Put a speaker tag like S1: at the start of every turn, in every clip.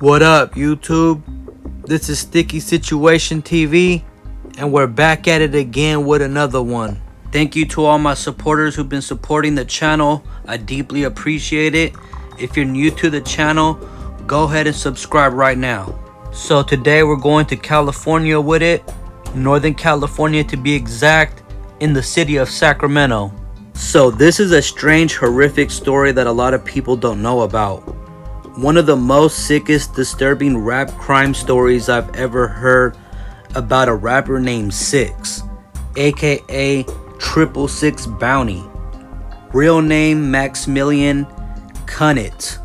S1: What up, YouTube? This is Sticky Situation TV, and we're back at it again with another one. Thank you to all my supporters who've been supporting the channel. I deeply appreciate it. If you're new to the channel, go ahead and subscribe right now. So today we're going to California with it, Northern California to be exact, in the city of Sacramento. So this is a strange, horrific story that a lot of people don't know about. One of the most sickest, disturbing rap crime stories I've ever heard about a rapper named Sicx, aka Sicx Bounty. Real name Maxmillian Kunitz.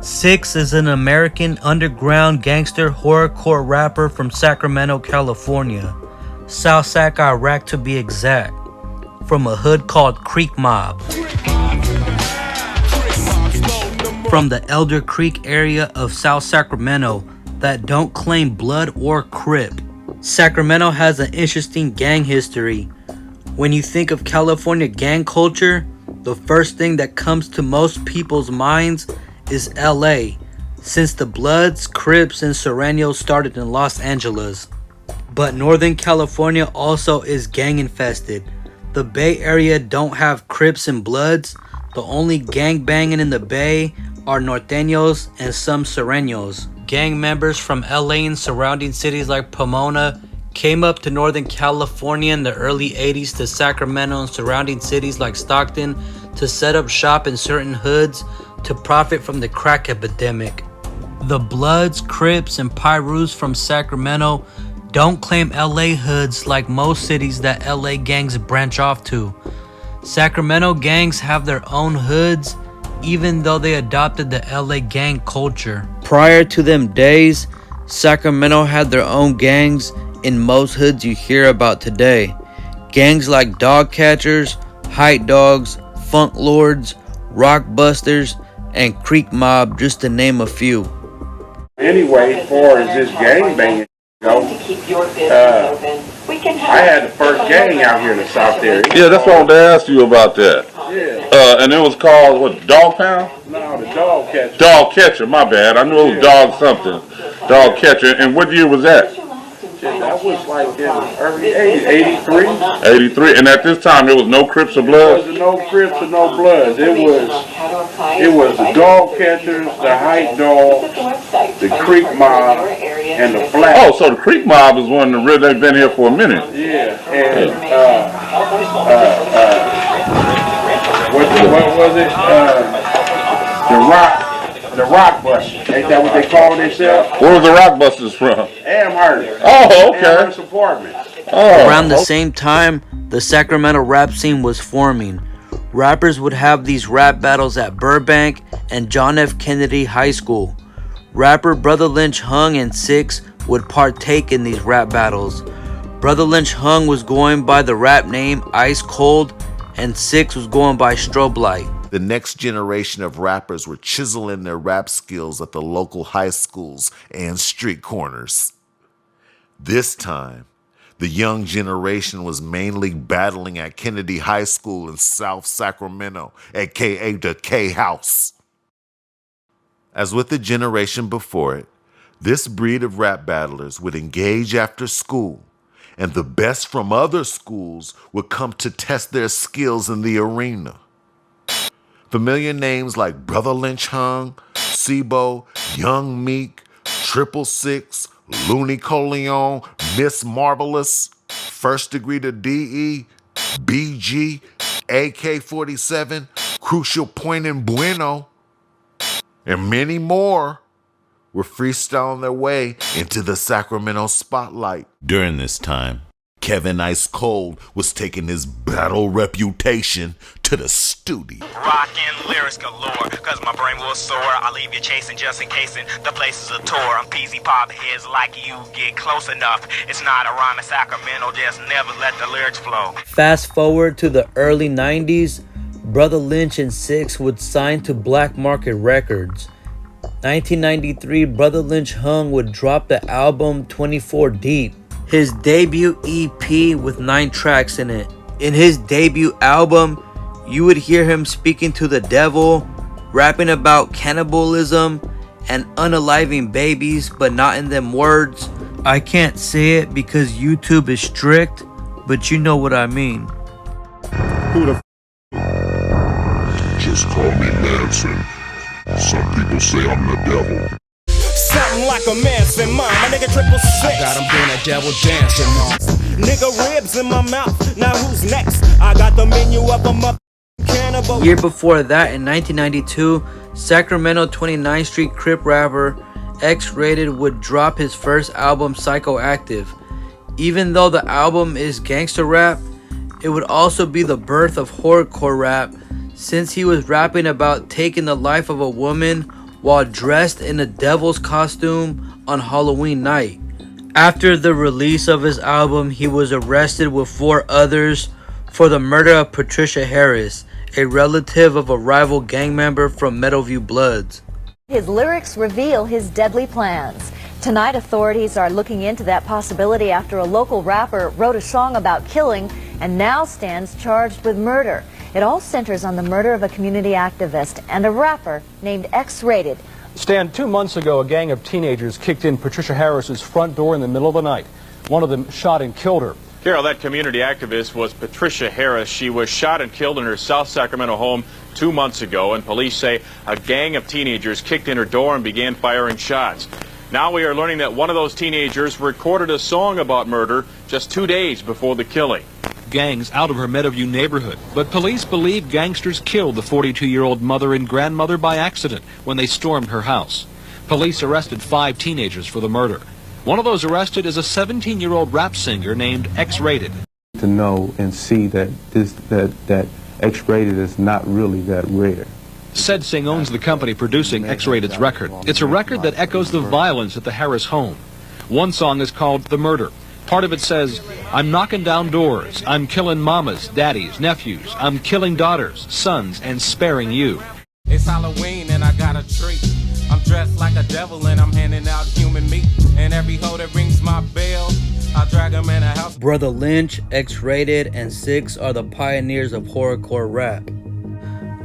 S1: Sicx is an American underground gangster horrorcore rapper from Sacramento, California, South Sac, Iraq to be exact, from a hood called Creek Mob. From the Elder Creek area of South Sacramento that don't claim blood or Crip. Sacramento has an interesting gang history. When you think of California gang culture, the first thing that comes to most people's minds is LA, since the Bloods, Crips, and Serranos started in Los Angeles. But Northern California also is gang infested. The Bay Area don't have Crips and Bloods. The only gang banging in the Bay are Norteños and some Serranos. Gang members from LA and surrounding cities like Pomona came up to Northern California in the early 80s to Sacramento and surrounding cities like Stockton to set up shop in certain hoods to profit from the crack epidemic. The Bloods, Crips, and Pyrus from Sacramento don't claim LA hoods like most cities that LA gangs branch off to. Sacramento gangs have their own hoods, even though they adopted the LA gang culture. Prior to them days, Sacramento had their own gangs in most hoods you hear about today. Gangs like Dog Catchers, Hype Dogs, Funk Lords, Rock Busters, and Creek Mob, just to name a few.
S2: Anyway, as far as this gang banging goes, I had the first gang out here in the South area.
S3: Yeah, that's what I wanted to ask you about that.
S2: Yeah.
S3: And it was called, what, Dog Pound?
S2: No, the Dog Catcher.
S3: Dog Catcher, my bad. I knew it was Dog something. Dog Catcher. And what year was that?
S2: That was like in the early 80s, 83.
S3: 83. And at this time, there was no Crips or
S2: There
S3: Bloods?
S2: was no Crips or no Bloods. It was the Dog Catchers, the Hype Dogs, the Creek Mob, and the Flat.
S3: Oh, so the Creek Mob is one that really been here for a minute.
S2: Yeah, and what was it? The Rock Busters. Ain't that what they call themselves?
S3: Where was the Rock Busters from?
S2: Amherst.
S3: Oh, okay.
S2: Amherst Apartments.
S3: Oh.
S1: Around the same time, the Sacramento rap scene was forming. Rappers would have these rap battles at Burbank and John F. Kennedy High School. Rapper Brotha Lynch Hung and Sicx would partake in these rap battles. Brotha Lynch Hung was going by the rap name Ice Cold, and Sicx was going by Strobe Light.
S4: The next generation of rappers were chiseling their rap skills at the local high schools and street corners. This time, the young generation was mainly battling at Kennedy High School in South Sacramento, aka the K House. As with the generation before it, this breed of rap battlers would engage after school, and the best from other schools would come to test their skills in the arena. Familiar names like Brotha Lynch Hung, Sibo, Young Meek, Sicx, Looney Coleon, Miss Marvelous, First Degree to DE, BG, AK-47, Crucial Point and Bueno, and many more were freestyling their way into the Sacramento spotlight. During this time, Kevin Ice Cold was taking his battle reputation to the studio.
S5: Rockin' lyrics galore, cause my brain will soar. I'll leave you chasing just in case the place is a tour. I'm peasy pop heads like you get close enough. It's not a rhyme in Sacramento, just never let the lyrics flow.
S1: Fast forward to the early 90s, Brotha Lynch and Sicx would sign to Black Market Records. 1993, Brotha Lynch Hung would drop the album 24 Deep, his debut EP with 9 tracks in it. In his debut album, you would hear him speaking to the devil, rapping about cannibalism, and unaliving babies, but not in them words. I can't say it because YouTube is strict, but you know what I mean.
S3: Who the
S6: Just call me Manson. Some people say I'm the devil.
S7: Something like a Manson mind, my nigga 666.
S8: I got him doing a devil dancing, man.
S7: Nigga ribs in my mouth, now who's next? I got the menu of a mother cannibal.
S1: Year before that, in 1992, Sacramento 29th Street Crip rapper X-Rated would drop his first album, Psychoactive. Even though the album is gangster rap, it would also be the birth of horrorcore rap, since he was rapping about taking the life of a woman while dressed in a devil's costume on Halloween night. After the release of his album, he was arrested with 4 others for the murder of Patricia Harris, a relative of a rival gang member from Meadowview Bloods.
S9: His lyrics reveal his deadly plans. Tonight, authorities are looking into that possibility after a local rapper wrote a song about killing and now stands charged with murder. It all centers on the murder of a community activist and a rapper named X-Rated.
S10: Stan, 2 months ago, a gang of teenagers kicked in Patricia Harris's front door in the middle of the night. One of them shot and killed her.
S11: Carol, that community activist was Patricia Harris. She was shot and killed in her South Sacramento home 2 months ago, and police say a gang of teenagers kicked in her door and began firing shots. Now we are learning that one of those teenagers recorded a song about murder just 2 days before the killing.
S10: Gangs out of her Meadowview neighborhood, but police believe gangsters killed the 42-year-old mother and grandmother by accident when they stormed her house. Police arrested 5 teenagers for the murder. One of those arrested is a 17-year-old rap singer named X-Rated.
S12: To know and see that that X-Rated is not really that rare.
S10: Sicx owns the company producing X-Rated's record. It's a record that echoes the violence at the Harris home. One song is called The Murder. Part of it says, I'm knocking down doors, I'm killing mamas, daddies, nephews, I'm killing daughters, sons, and sparing you.
S8: It's Halloween and I got a treat. I'm dressed like a devil and I'm handing out human meat. And every hoe that rings my bell, I drag them in a house.
S1: Brotha Lynch, X-Rated, and Sicx are the pioneers of horrorcore rap.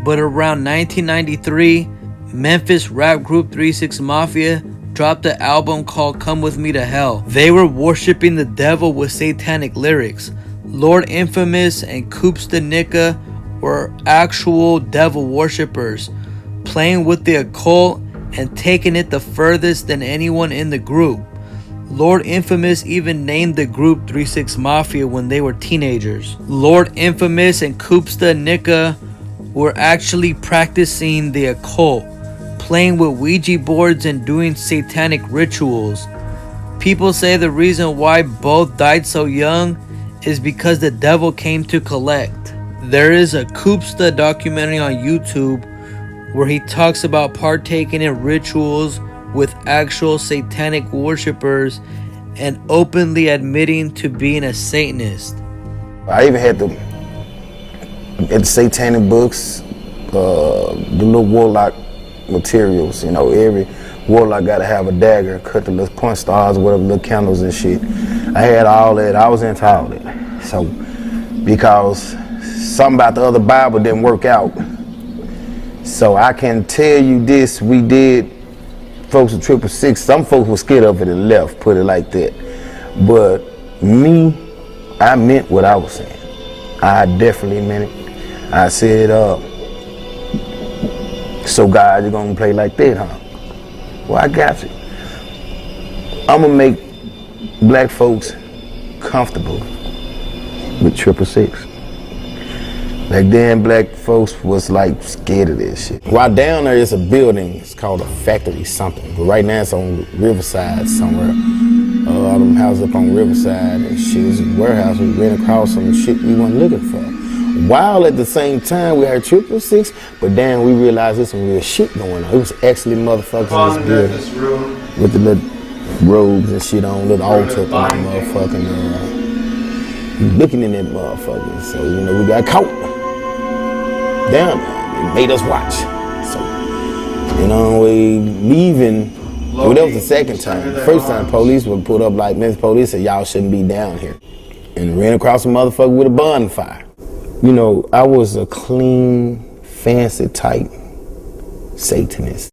S1: But around 1993, Memphis rap group 3 6 Mafia dropped an album called Come With Me to Hell. They were worshipping the devil with satanic lyrics. Lord Infamous and Coops the Nicka were actual devil worshippers, playing with the occult and taking it the furthest than anyone in the group. Lord Infamous even named the group 3 6 Mafia when they were teenagers. Lord Infamous and Coops the Nicka were actually practicing the occult, playing with Ouija boards and doing satanic rituals. People say the reason why both died so young is because the devil came to collect. There is a Koopsta documentary on YouTube where he talks about partaking in rituals with actual satanic worshippers and openly admitting to being a Satanist.
S13: I even had the satanic books, the little warlock materials, you know, every warlock gotta have a dagger, cut the little point stars, whatever, little candles and shit. I had all that, I was into all that. So, because something about the other Bible didn't work out. So I can tell you this, we did, folks at 666, some folks were scared of it and left, put it like that. But me, I meant what I was saying. I definitely meant it. I said, so God, you're gonna play like that, huh? Well, I got you. I'm gonna make black folks comfortable with 666. Back then, black folks was like scared of this shit. Right down there is a building, it's called a factory something, but right now it's on Riverside somewhere. All them houses up on Riverside and shit, it's a warehouse, we ran across some shit we weren't looking for. While at the same time we heard 666, but then we realized there's some real shit going on. It was actually motherfuckers in this building with the little robes and shit on, little altar up on that motherfucking, looking in that motherfucker. So, you know, we got caught down there. They made us watch. So, you know, we leaving. Well, that was the second time. The first time police would put up like, Memphis police said, y'all shouldn't be down here. And ran across a motherfucker with a bonfire. You know, I was a clean, fancy type Satanist.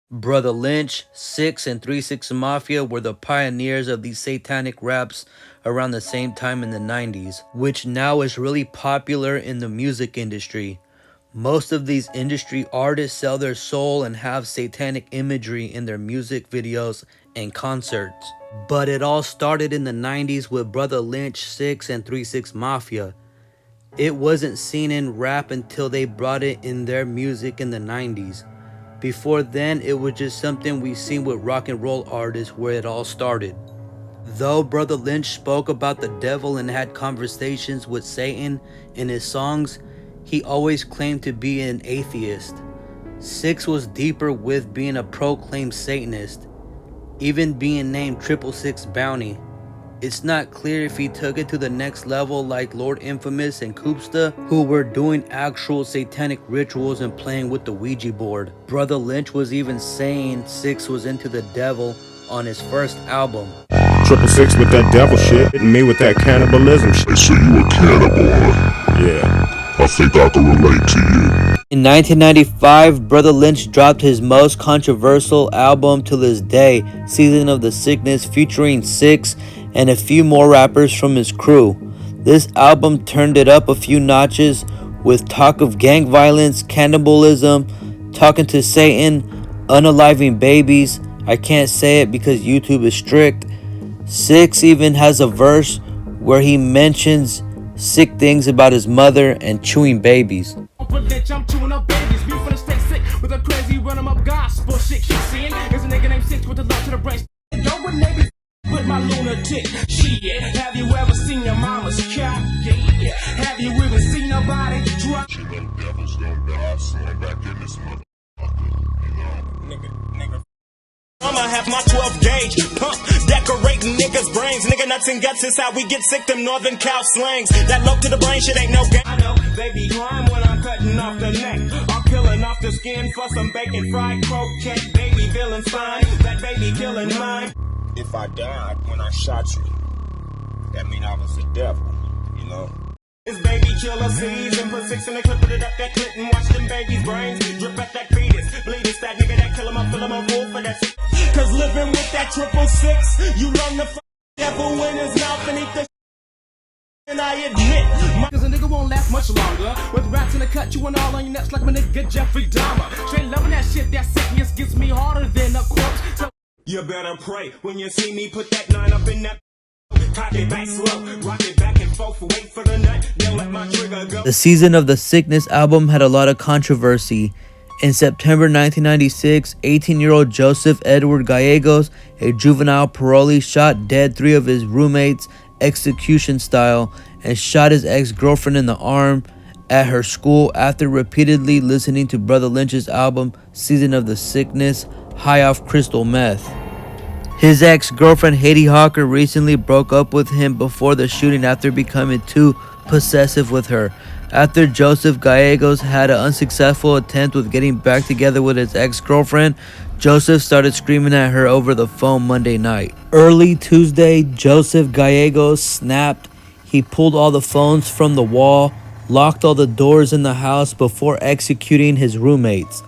S1: Brotha Lynch, Sicx, and 3-6 Mafia were the pioneers of these satanic raps around the same time in the 90s, which now is really popular in the music industry. Most of these industry artists sell their soul and have satanic imagery in their music videos and concerts. But it all started in the 90s with Brotha Lynch, Sicx, and 3-6 Mafia. It wasn't seen in rap until they brought it in their music in the 90s. Before then, it was just something we seen with rock and roll artists where it all started. Though Brotha Lynch spoke about the devil and had conversations with Satan in his songs, he always claimed to be an atheist. Sicx was deeper with being a proclaimed Satanist, even being named 666 Bounty. It's not clear if he took it to the next level like Lord Infamous and Koopsta, who were doing actual satanic rituals and playing with the Ouija board. Brotha Lynch was even saying Sicx was into the devil on his first album.
S14: 666 with that devil shit, and me with that cannibalism shit.
S6: They say you a cannibal, huh?
S14: Yeah.
S6: I think I can relate to you.
S1: In 1995, Brotha Lynch dropped his most controversial album to this day, Season of the Sickness, featuring Sicx and a few more rappers from his crew. This album turned it up a few notches with talk of gang violence, cannibalism, talking to Satan, unaliving babies. I can't say it because YouTube is strict. Sicx even has a verse where he mentions sick things about his mother and chewing babies.
S7: I'm chewing up babies, we finna stay sick with a crazy run 'em up gospel shit. Keep seeing, there's a nigga named Sicx with a love to the brain. Yo, with niggas with my lunatic shit. Have you ever seen your mama's cat? Yeah. Have you even seen nobody drop?
S6: You little devils don't die, so I'm back in this motherfucker, you know.
S7: Nigga. I'ma have my 12 gauge pump, decorating niggas' brains. Nigga nuts and guts is how we get sick, them Northern Cal slangs. That low to the brain shit ain't no game. I know, they be crying when I'm cutting off the neck, or peeling off the skin for some bacon fried croquette. Baby feeling fine, that baby killing mine.
S15: If I died when I shot you, that mean I was the devil, you know.
S7: This baby killer seeds and put 6 in the clip, put it up that clit and watch them babies' brains drip at that fetus. Bleed it's that nigga that kill him up, fill him up full for that shit. Cause living with that 666, you learn the devil in his mouth and eat the and I admit, cause a nigga won't last much longer. With rats in the cut, you and all on your nuts like my nigga Jeffrey Dahmer. Straight loving that shit, that sickness gets me harder than a corpse. So you better pray when you see me put that 9 up in that. Cock it back slow, rock it back and forth, wait for the nut, don't let my trigger go.
S1: The Season of the Sickness album had a lot of controversy. In September 1996, 18-year-old Joseph Edward Gallegos, a juvenile parolee, shot dead 3 of his roommates execution style and shot his ex-girlfriend in the arm at her school after repeatedly listening to Brotha Lynch's album Season of the Sickness, high off crystal meth. His ex-girlfriend Haiti Hawker recently broke up with him before the shooting after becoming too possessive with her. After Joseph Gallegos had an unsuccessful attempt with getting back together with his ex-girlfriend, Joseph started screaming at her over the phone Monday night. Early Tuesday, Joseph Gallegos snapped. He pulled all the phones from the wall, locked all the doors in the house before executing his roommates.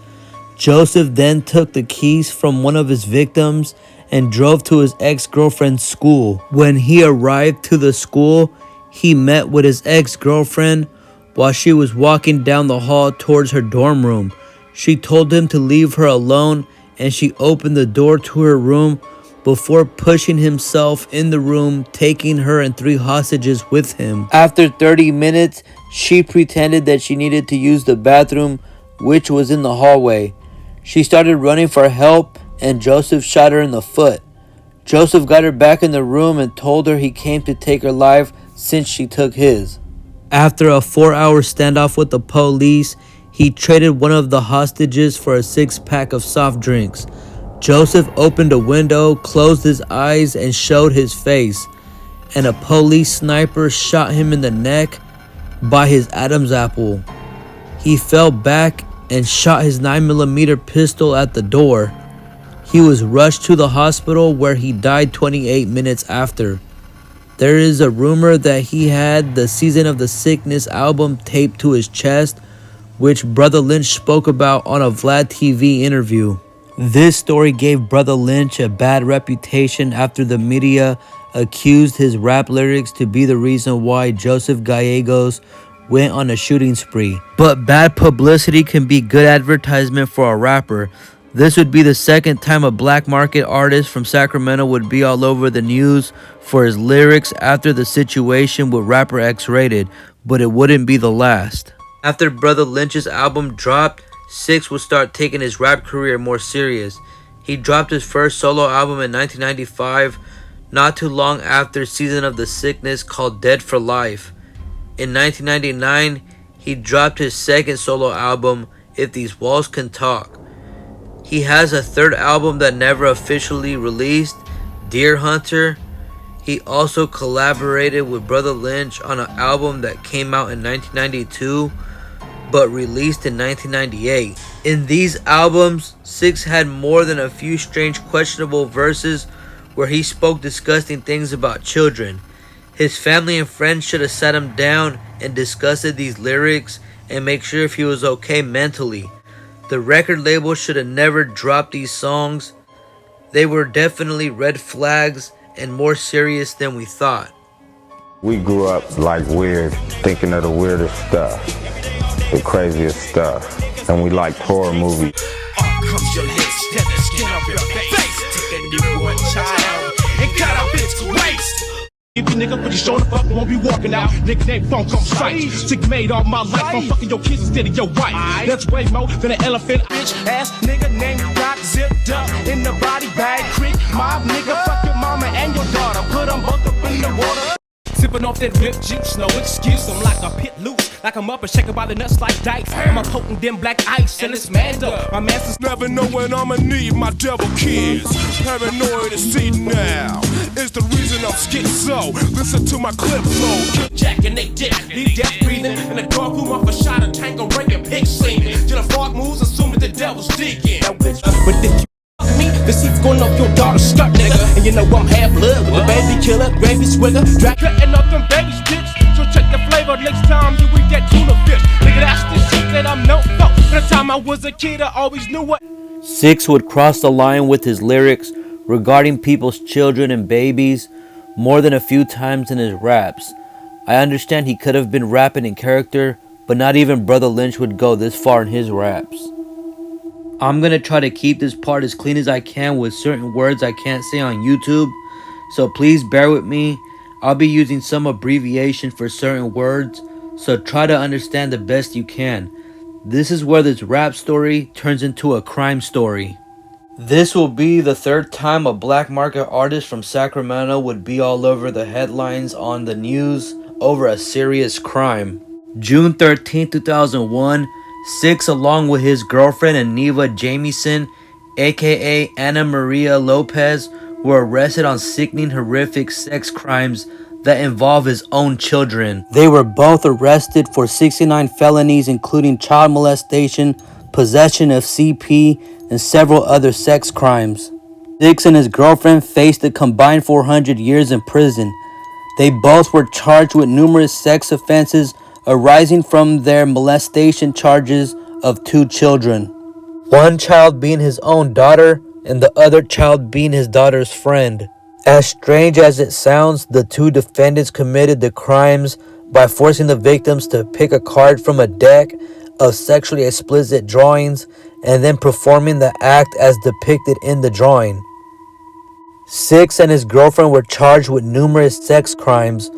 S1: Joseph then took the keys from one of his victims and drove to his ex-girlfriend's school. When he arrived to the school, he met with his ex-girlfriend while she was walking down the hall towards her dorm room. She told him to leave her alone, and she opened the door to her room before pushing himself in the room, taking her and 3 hostages with him. After 30 minutes, she pretended that she needed to use the bathroom, which was in the hallway. She started running for help, and Joseph shot her in the foot. Joseph got her back in the room and told her he came to take her life since she took his. After a 4-hour standoff with the police, he traded one of the hostages for a 6-pack of soft drinks. Joseph opened a window, closed his eyes, and showed his face, and a police sniper shot him in the neck by his Adam's apple. He fell back and shot his 9mm pistol at the door. He was rushed to the hospital where he died 28 minutes after. There is a rumor that he had the Season of the Sickness album taped to his chest, which Brotha Lynch spoke about on a Vlad TV interview. This story gave Brotha Lynch a bad reputation after the media accused his rap lyrics to be the reason why Joseph Gallegos went on a shooting spree. But bad publicity can be good advertisement for a rapper. This would be the second time a black market artist from Sacramento would be all over the news for his lyrics after the situation with rapper X-Rated, but it wouldn't be the last. After Brotha Lynch's album dropped, Sicx would start taking his rap career more serious. He dropped his first solo album in 1995, not too long after Season of the Sickness, called Dead for Life. In 1999, he dropped his second solo album, If These Walls Can Talk. He has a third album that never officially released, Deer Hunter. He also collaborated with Brotha Lynch on an album that came out in 1992 but released in 1998. In these albums, Sicx had more than a few strange questionable verses where he spoke disgusting things about children. His family and friends should have sat him down and discussed these lyrics and make sure if he was okay mentally. The record label should have never dropped these songs. They were definitely red flags and more serious than we thought.
S16: We grew up like weird, thinking of the weirdest stuff, the craziest stuff, and we like horror movies.
S7: Comes your lips, tear the skin off your face. Take a newborn child and cut off its waist. If you nigga with your shoulder fuck won't be walking out. Nickname funk on sight. Siccmade all my life. I'm fucking your kids instead of your wife. That's way more than an elephant. Bitch ass nigga named Doc zipped up in the body bag. Creek mob nigga, fuck your mama and your daughter. Put them both up in the water. Sipping off that rip juice, no excuse. I'm like a pit loose, like I'm up and shaking by the nuts like dice. I'm a potent them black ice and it's manned up. My master's
S6: Never know when I'ma need my devil kids. Paranoid to see now. It's the reason I'm schizo. Listen to my clip flow.
S7: Jack and they dick, leave death breathing. In the dark room off a shot of tango, ring pig singing. Till the fog moves, assuming the devil's digging. But if you me, the seat's going off your daughter's skirt, nigga. And you know I'm half blood with the baby killer, gravy swigger, Dracula and up them babies, bitch. So check the flavor next time you eat that tuna fish. Nigga, that's the shit that I'm known for. From the time I was a kid, I always knew what.
S1: Sicx would cross the line with his lyrics regarding people's children and babies more than a few times in his raps. I understand he could have been rapping in character, but not even Brotha Lynch would go this far in his raps. I'm going to try to keep this part as clean as I can with certain words I can't say on YouTube, so please bear with me. I'll be using some abbreviation for certain words, so try to understand the best you can. This is where this rap story turns into a crime story. This will be the third time a black market artist from Sacramento would be all over the headlines on the news over a serious crime. June 13, 2001, Sicx, along with his girlfriend Aniva Jamieson, aka Ana Maria Lopez, were arrested on sickening, horrific sex crimes that involve his own children. They were both arrested for 69 felonies, including child molestation, possession of CP, and several other sex crimes. Sicx and his girlfriend faced a combined 400 years in prison. They both were charged with numerous sex offenses arising from their molestation charges of 2 children. One child being his own daughter and the other child being his daughter's friend. As strange as it sounds, the 2 defendants committed the crimes by forcing the victims to pick a card from a deck of sexually explicit drawings and then performing the act as depicted in the drawing. Sicx and his girlfriend were charged with numerous sex crimes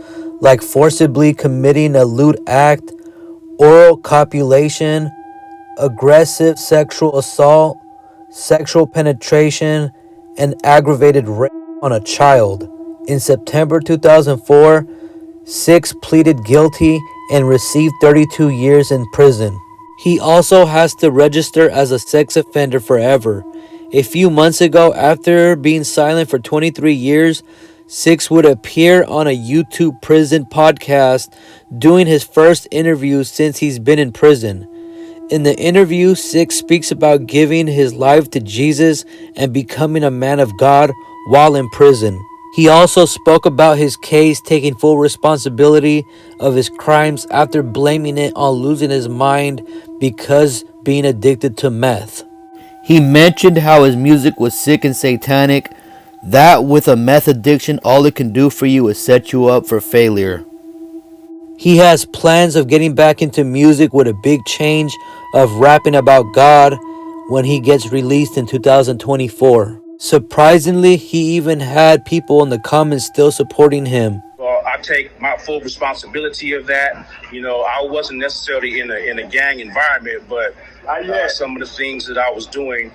S1: like forcibly committing a lewd act, oral copulation, aggressive sexual assault, sexual penetration, and aggravated rape on a child. In September 2004, Sicx pleaded guilty and received 32 years in prison. He also has to register as a sex offender forever. A few months ago, after being silent for 23 years, Sicx would appear on a YouTube prison podcast doing his first interview since he's been in prison. In the interview, Sicx speaks about giving his life to Jesus and becoming a man of God while in prison. He also spoke about his case taking full responsibility of his crimes after blaming it on losing his mind because being addicted to meth. He mentioned how his music was sick and satanic, that with a meth addiction all it can do for you is set you up for failure. He has plans of getting back into music with a big change of rapping about God when he gets released in 2024. Surprisingly, he even had people in the comments still supporting him.
S17: Well, I take my full responsibility of that. You know, I wasn't necessarily in a gang environment, but some of the things that I was doing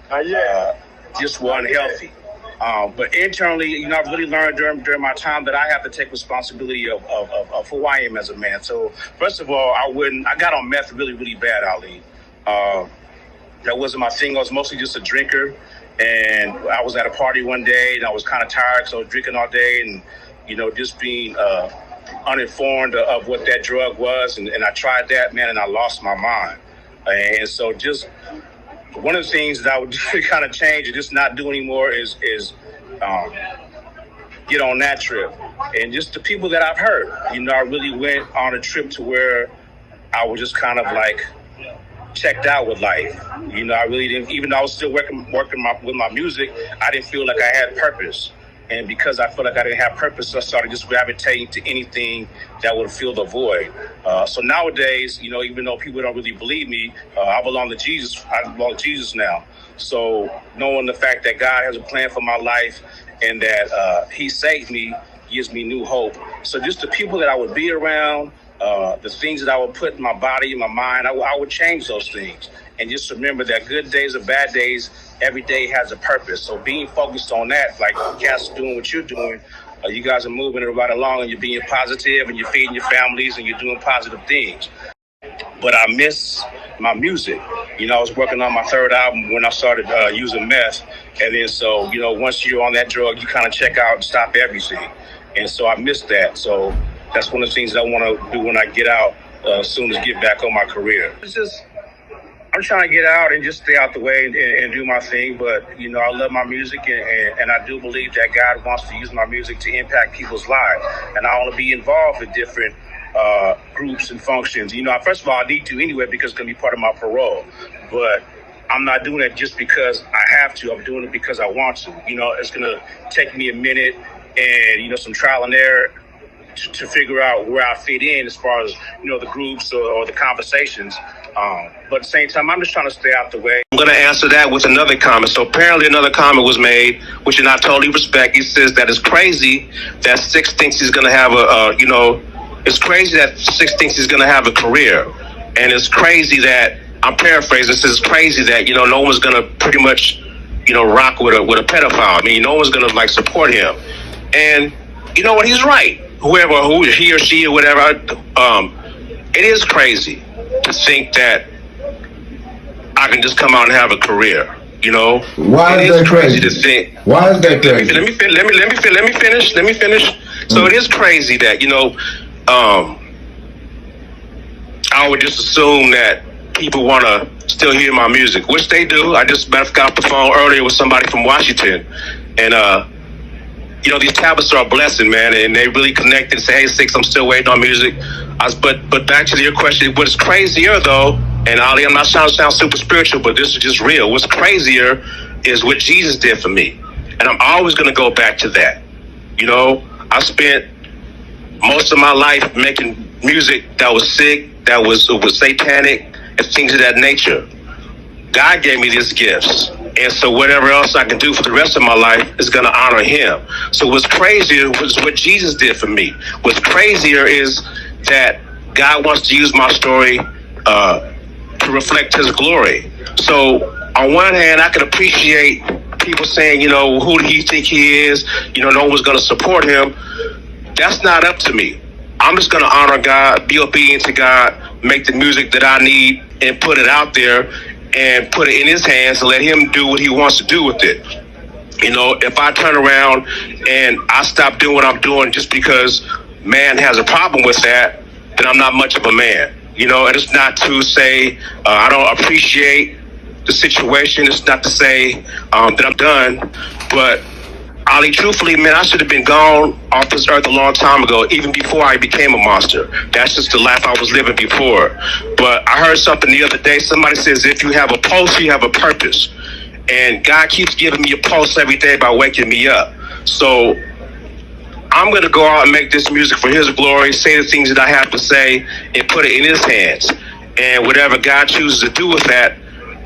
S17: just were unhealthy. But internally, you know, I've really learned during my time that I have to take responsibility of who I am as a man. So first of all, I got on meth really, really bad, Ali. That wasn't my thing. I was mostly just a drinker. And I was at a party one day and I was kind of tired, so I was drinking all day and, you know, just being uninformed of what that drug was. And I tried that, man, and I lost my mind. And so just one of the things that I would kind of change and just not do anymore is get on that trip. And just the people that I've heard, you know, I really went on a trip to where I was just kind of like checked out with life. You know, I really didn't, even though I was still working with my music, I didn't feel like I had purpose. And because I felt like I didn't have purpose, I started just gravitating to anything that would fill the void. So nowadays, you know, even though people don't really believe me, I belong to Jesus. I belong to Jesus now. So knowing the fact that God has a plan for my life and that he saved me gives me new hope. So just the people that I would be around, the things that I would put in my body, in my mind, I would change those things. And just remember that good days or bad days, every day has a purpose. So being focused on that, like Cass doing what you're doing, you guys are moving it right along and you're being positive and you're feeding your families and you're doing positive things. But I miss my music. You know, I was working on my third album when I started using meth. And then so, you know, once you're on that drug, you kind of check out and stop everything. And so I missed that. So that's one of the things that I want to do when I get out, as soon as get back on my career. It's just, I'm trying to get out and just stay out the way and do my thing. But, you know, I love my music and I do believe that God wants to use my music to impact people's lives. And I want to be involved in different groups and functions. You know, first of all, I need to anyway because it's going to be part of my parole. But I'm not doing it just because I have to. I'm doing it because I want to. You know, it's going to take me a minute and, you know, some trial and error to figure out where I fit in as far as, you know, the groups or the conversations. But at the same time, I'm just trying to stay out the way. I'm going to answer that with another comment. So apparently another comment was made, which I totally respect. He says that it's crazy that Sicx thinks he's going to have it's crazy that Sicx thinks he's going to have a career. And it's crazy that, I'm paraphrasing, it says crazy that, you know, no one's going to pretty much, you know, rock with a pedophile. I mean, no one's going to like support him. And you know what, he's right. Who he or she or whatever, it is crazy to think that I can just come out and have a career. You know,
S16: why is that crazy
S17: to think?
S16: Why is that crazy?
S17: Let me finish. So it is crazy that, you know, I would just assume that people want to still hear my music, which they do. I just got off the phone earlier with somebody from Washington, and you know, these tablets are a blessing, man, and they really connected and say, hey, Sicx, I'm still waiting on music. But back to your question, what's crazier, though, and Ali, I'm not trying to sound super spiritual, but this is just real. What's crazier is what Jesus did for me. And I'm always going to go back to that. You know, I spent most of my life making music that was sick, that was satanic, and things of that nature. God gave me these gifts. And so whatever else I can do for the rest of my life is going to honor him. So what's crazier was what Jesus did for me. What's crazier is that God wants to use my story to reflect his glory. So on one hand, I can appreciate people saying, you know, who do you think he is? You know, no one's going to support him. That's not up to me. I'm just going to honor God, be obedient to God, make the music that I need and put it out there and put it in his hands and let him do what he wants to do with it. You know, if I turn around and I stop doing what I'm doing just because man has a problem with that, then I'm not much of a man. You know, and it's not to say I don't appreciate the situation. It's not to say that I'm done. But Ali, truthfully, man, I should have been gone off this earth a long time ago, even before I became a monster. That's just the life I was living before. But I heard something the other day. Somebody says, if you have a pulse, you have a purpose. And God keeps giving me a pulse every day by waking me up. So I'm going to go out and make this music for his glory, say the things that I have to say, and put it in his hands. And whatever God chooses to do with that,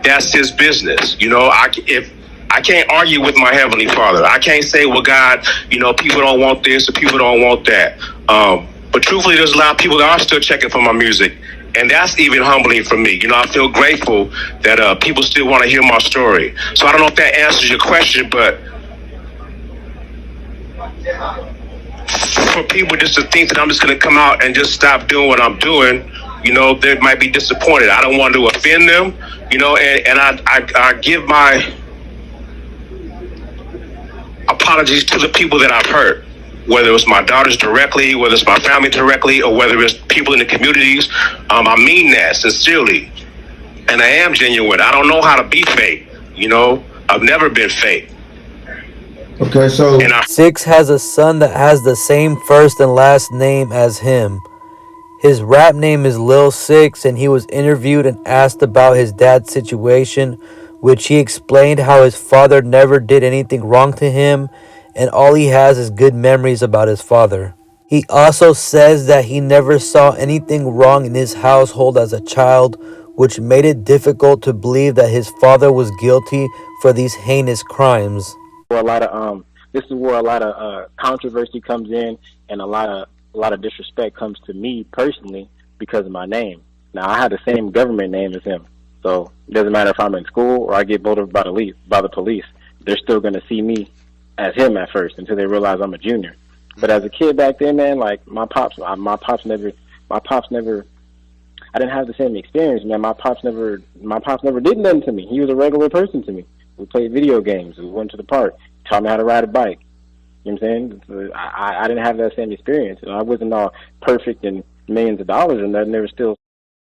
S17: that's his business. You know, if I can't argue with my Heavenly Father. I can't say, well, God, you know, people don't want this or people don't want that. But truthfully, there's a lot of people that are still checking for my music. And that's even humbling for me. You know, I feel grateful that people still want to hear my story. So I don't know if that answers your question, but for people just to think that I'm just going to come out and just stop doing what I'm doing, you know, they might be disappointed. I don't want to offend them, you know, and I give my apologies to the people that I've hurt, whether it was my daughters directly, whether it's my family directly, or whether it's people in the communities. I mean that sincerely, and I am genuine. I don't know how to be fake, you know. I've never been fake.
S18: Okay, so
S1: Sicx has a son that has the same first and last name as him. His rap name is Lil Sicx, and he was interviewed and asked about his dad's situation, which he explained how his father never did anything wrong to him, and all he has is good memories about his father. He also says that he never saw anything wrong in his household as a child, which made it difficult to believe that his father was guilty for these heinous crimes.
S19: This is where a lot of controversy comes in, and a lot of disrespect comes to me personally because of my name. Now, I have the same government name as him, so it doesn't matter if I'm in school or I get pulled over by the police. They're still going to see me as him at first until they realize I'm a junior. But as a kid back then, man, like my pops never. I didn't have the same experience, man. My pops never did nothing to me. He was a regular person to me. We played video games. We went to the park. Taught me how to ride a bike. You know what I'm saying? I didn't have that same experience. I wasn't all perfect and millions of dollars and nothing. There was still,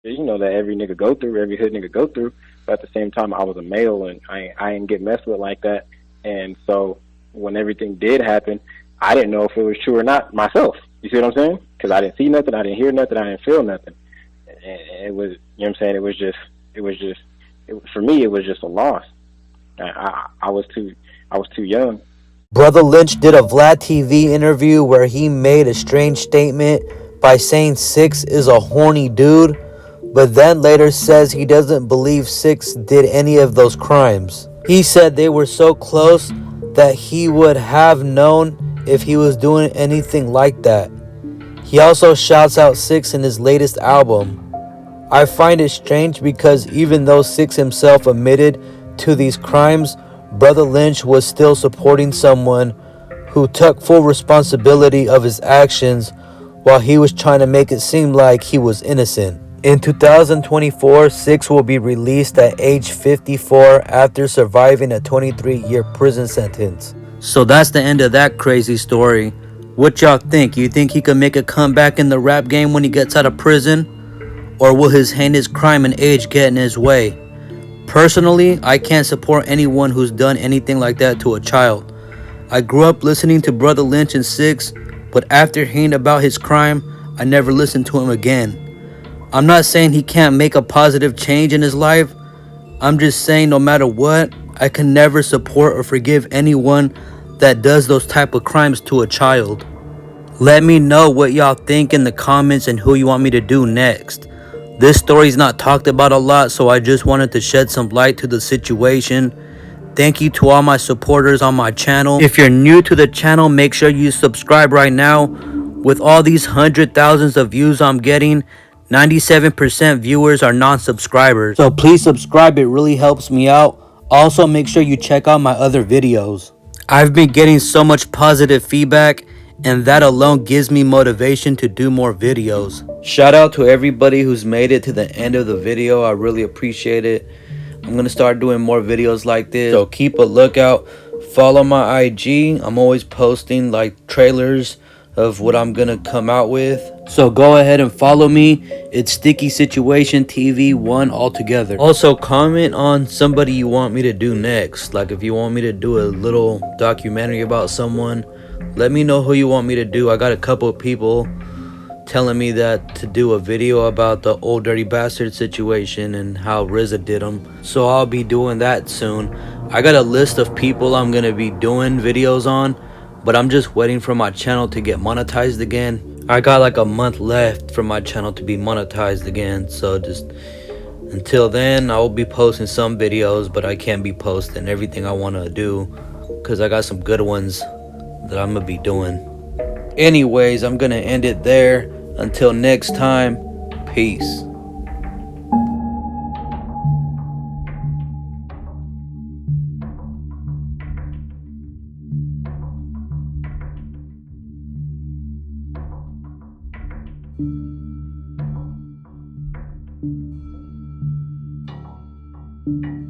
S19: you know, that every nigga go through, every hood nigga go through. But at the same time, I was a male and I didn't get messed with like that. And so when everything did happen, I didn't know if it was true or not myself. You see what I'm saying? Because I didn't see nothing, I didn't hear nothing, I didn't feel nothing. And it was, you know what I'm saying? For me, it was just a loss. I was too young.
S1: Brotha Lynch did a Vlad TV interview where he made a strange statement by saying Sicx is a horny dude, but then later says he doesn't believe Sicx did any of those crimes. He said they were so close that he would have known if he was doing anything like that. He also shouts out Sicx in his latest album. I find it strange because even though Sicx himself admitted to these crimes, Brotha Lynch was still supporting someone who took full responsibility of his actions while he was trying to make it seem like he was innocent. In 2024, Sicx will be released at age 54 after surviving a 23-year prison sentence. So that's the end of that crazy story. What y'all think? You think he could make a comeback in the rap game when he gets out of prison? Or will his heinous crime and age get in his way? Personally, I can't support anyone who's done anything like that to a child. I grew up listening to Brotha Lynch and Sicx, but after hearing about his crime, I never listened to him again. I'm not saying he can't make a positive change in his life. I'm just saying no matter what, I can never support or forgive anyone that does those type of crimes to a child. Let me know what y'all think in the comments and who you want me to do next. This story's not talked about a lot, so I just wanted to shed some light to the situation. Thank you to all my supporters on my channel. If you're new to the channel, make sure you subscribe right now. With all these hundred thousands of views I'm getting, 97% viewers are non-subscribers. So please subscribe, it really helps me out. Also, make sure you check out my other videos. I've been getting so much positive feedback, and that alone gives me motivation to do more videos. Shout out to everybody who's made it to the end of the video. I really appreciate it. I'm gonna start doing more videos like this, so keep a lookout. Follow my IG. I'm always posting like trailers of what I'm gonna come out with, so go ahead and follow me. It's Sticky Situation TV 1 altogether. Also, comment on somebody you want me to do next. Like if you want me to do a little documentary about someone, let me know who you want me to do. I got a couple of people telling me that to do a video about the old dirty bastard situation and how RZA did them, so I'll be doing that soon. I got a list of people I'm gonna be doing videos on, but I'm just waiting for my channel to get monetized again. I got like a month left for my channel to be monetized again, so just until then I will be posting some videos, but I can't be posting everything I want to do because I got some good ones that I'm gonna be doing. Anyways, I'm gonna end it there. Until next time, peace.
S20: you